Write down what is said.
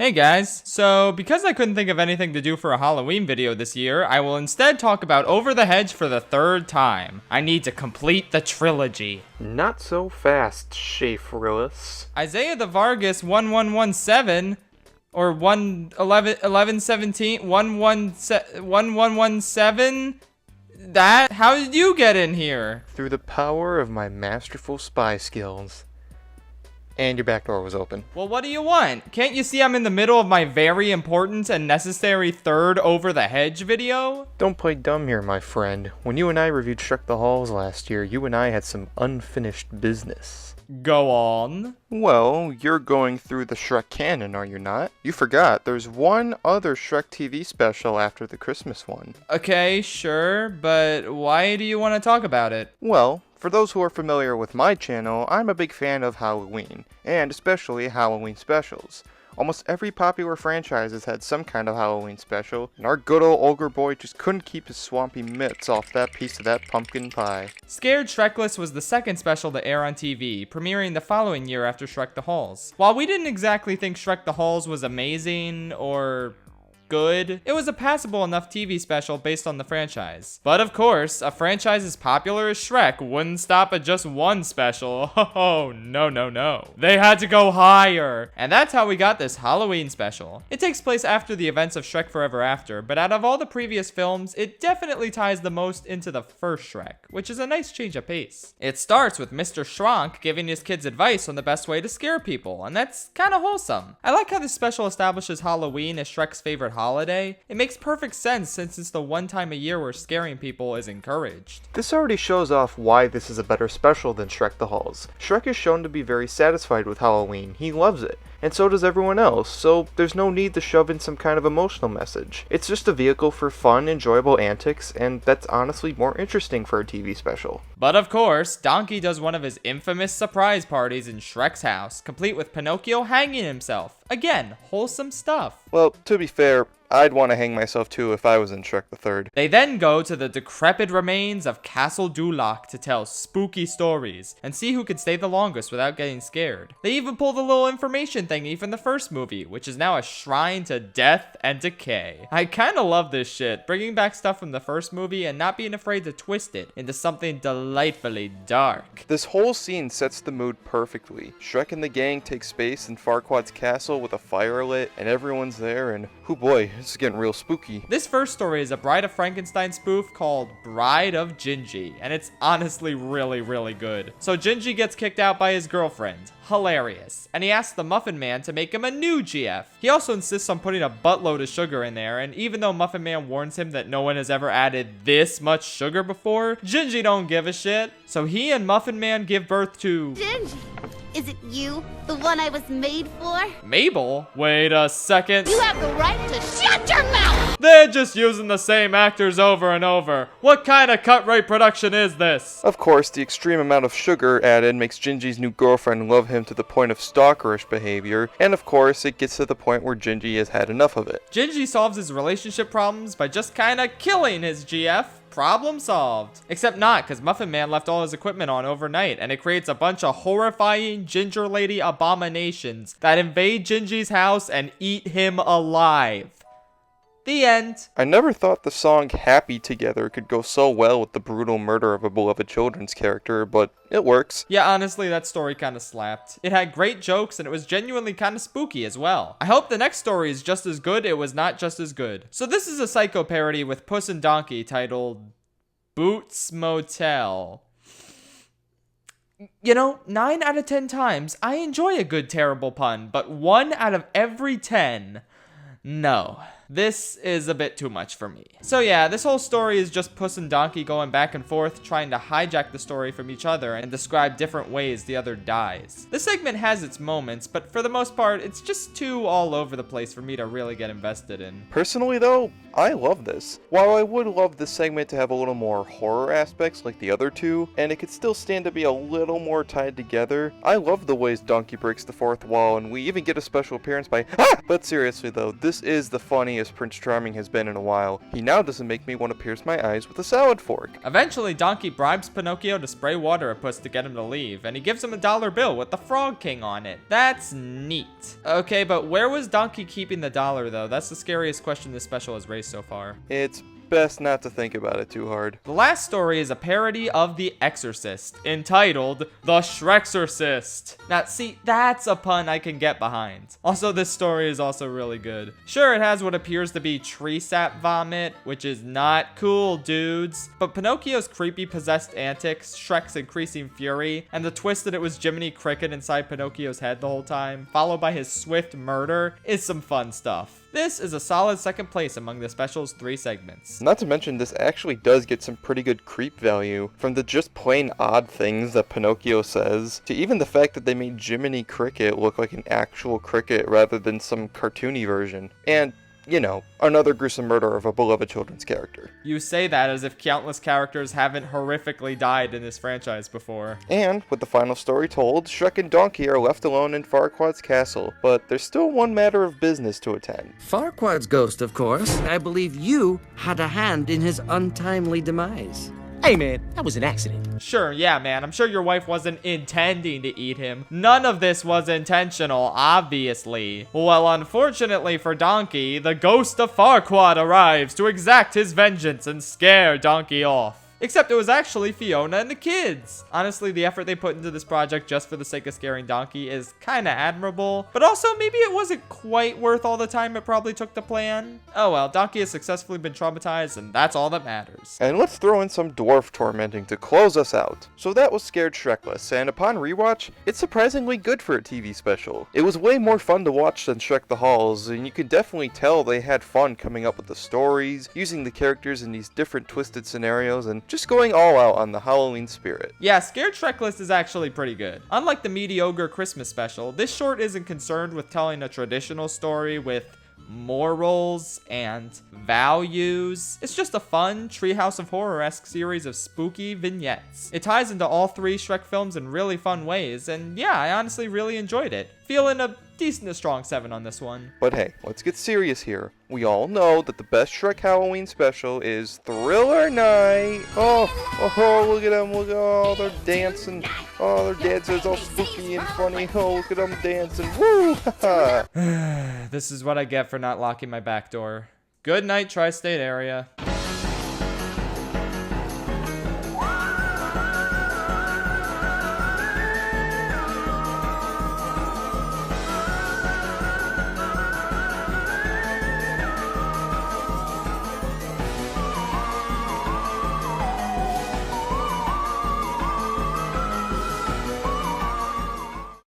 Hey guys, so because I couldn't think of anything to do for a Halloween video this year, I will instead talk about Over the Hedge for the third time. I need to complete the trilogy. Not so fast, Shrekless. IsaiahTheVargas 1117 or 1117 1117 that? How did you get in here? Through the power of my masterful spy skills. And your back door was open. Well, what do you want? Can't you see I'm in the middle of my very important and necessary third Over the Hedge video? Don't play dumb here, my friend. When you and I reviewed Shrek the Halls last year, you and I had some unfinished business. Go on. Well, you're going through the Shrek canon, are you not? You forgot, there's one other Shrek TV special after the Christmas one. Okay, sure, but why do you want to talk about it? Well, for those who are familiar with my channel, I'm a big fan of Halloween, and especially Halloween specials. Almost every popular franchise has had some kind of Halloween special, and our good old ogre boy just couldn't keep his swampy mitts off that piece of that pumpkin pie. Scared Shrekless was the second special to air on TV, premiering the following year after Shrek the Halls. While we didn't exactly think Shrek the Halls was amazing or good, it was a passable enough TV special based on the franchise. But of course, a franchise as popular as Shrek wouldn't stop at just one special. Oh, no. They had to go higher. And that's how we got this Halloween special. It takes place after the events of Shrek Forever After, but out of all the previous films, it definitely ties the most into the first Shrek, which is a nice change of pace. It starts with Mr. Schronk giving his kids advice on the best way to scare people, and that's kind of wholesome. I like how this special establishes Halloween as Shrek's favorite holiday. It makes perfect sense since it's the one time a year where scaring people is encouraged. This already shows off why this is a better special than Shrek the Halls. Shrek is shown to be very satisfied with Halloween. He loves it. And so does everyone else, so there's no need to shove in some kind of emotional message. It's just a vehicle for fun, enjoyable antics, and that's honestly more interesting for a TV special. But of course, Donkey does one of his infamous surprise parties in Shrek's house, complete with Pinocchio hanging himself. Again, wholesome stuff. Well, to be fair, I'd want to hang myself too if I was in Shrek the Third. They then go to the decrepit remains of Castle Duloc to tell spooky stories and see who can stay the longest without getting scared. They even pull the little information thingy from the first movie, which is now a shrine to death and decay. I kinda love this shit, bringing back stuff from the first movie and not being afraid to twist it into something delightfully dark. This whole scene sets the mood perfectly. Shrek and the gang take space in Farquaad's castle with a fire lit, and everyone's there, and oh boy, this is getting real spooky. This first story is a Bride of Frankenstein spoof called Bride of Gingy, and it's honestly really good. So Gingy gets kicked out by his girlfriend. Hilarious. And he asks the Muffin Man to make him a new GF. He also insists on putting a buttload of sugar in there, and even though Muffin Man warns him that no one has ever added this much sugar before, Gingy don't give a shit. So he and Muffin Man give birth to Gingy, is it you? The one I was made for? Mabel? Wait a second. You have the right to shut your mouth! They're just using the same actors over and over. What kind of cut rate production is this? Of course, the extreme amount of sugar added makes Gingy's new girlfriend love him to the point of stalkerish behavior, and of course, it gets to the point where Gingy has had enough of it. Gingy solves his relationship problems by just kinda killing his GF. Problem solved. Except not, because Muffin Man left all his equipment on overnight, and it creates a bunch of horrifying ginger lady abominations that invade Gingy's house and eat him alive. The end. I never thought the song Happy Together could go so well with the brutal murder of a beloved children's character, but it works. Yeah, honestly, that story kinda slapped. It had great jokes, and it was genuinely kinda spooky as well. I hope the next story is just as good. It was not just as good. So this is a Psycho parody with Puss and Donkey titled Boots Motel. You know, 9 out of 10 times, I enjoy a good terrible pun, but 1 out of every 10, no. This is a bit too much for me. So yeah, this whole story is just Puss and Donkey going back and forth, trying to hijack the story from each other and describe different ways the other dies. This segment has its moments, but for the most part, it's just too all over the place for me to really get invested in. Personally though, I love this. While I would love this segment to have a little more horror aspects like the other two, and it could still stand to be a little more tied together, I love the ways Donkey breaks the fourth wall, and we even get a special appearance by But seriously though, this is the funniest as Prince Charming has been in a while. He now doesn't make me want to pierce my eyes with a salad fork. Eventually, Donkey bribes Pinocchio to spray water at Puss to get him to leave, and he gives him a $1 bill with the Frog King on it. That's neat. Okay, but where was Donkey keeping the dollar, though? That's the scariest question this special has raised so far. It's best not to think about it too hard. The last story is a parody of The Exorcist, entitled The Shrek'Sorcist. Now, see, that's a pun I can get behind. Also, this story is also really good. Sure, it has what appears to be tree sap vomit, which is not cool, dudes. But Pinocchio's creepy possessed antics, Shrek's increasing fury, and the twist that it was Jiminy Cricket inside Pinocchio's head the whole time, followed by his swift murder, is some fun stuff. This is a solid second place among the special's 3 segments. Not to mention, this actually does get some pretty good creep value, from the just plain odd things that Pinocchio says, to even the fact that they made Jiminy Cricket look like an actual cricket rather than some cartoony version. And, you know, another gruesome murder of a beloved children's character. You say that as if countless characters haven't horrifically died in this franchise before. And, with the final story told, Shrek and Donkey are left alone in Farquaad's castle, but there's still one matter of business to attend. Farquaad's ghost, of course. I believe you had a hand in his untimely demise. Hey man, that was an accident. Sure, yeah, man. I'm sure your wife wasn't intending to eat him. None of this was intentional, obviously. Well, unfortunately for Donkey, the ghost of Farquaad arrives to exact his vengeance and scare Donkey off. Except it was actually Fiona and the kids. Honestly, the effort they put into this project just for the sake of scaring Donkey is kinda admirable, but also maybe it wasn't quite worth all the time it probably took to plan. Oh well, Donkey has successfully been traumatized, and that's all that matters. And let's throw in some dwarf tormenting to close us out. So that was Scared Shrekless, and upon rewatch, it's surprisingly good for a TV special. It was way more fun to watch than Shrek the Halls, and you could definitely tell they had fun coming up with the stories, using the characters in these different twisted scenarios, and just going all out on the Halloween spirit. Yeah, Scared Shrekless is actually pretty good. Unlike the mediocre Christmas special, this short isn't concerned with telling a traditional story with morals and values. It's just a fun Treehouse of Horror-esque series of spooky vignettes. It ties into all 3 Shrek films in really fun ways, and yeah, I honestly really enjoyed it. Feeling a decent to strong 7 on this one. But hey, let's get serious here. We all know that the best Shrek Halloween special is Thriller Night. Oh, look at them, look at they're dancing. Oh, their dancing is all spooky and funny. Oh, look at them dancing. Woo! This is what I get for not locking my back door. Good night, tri-state area.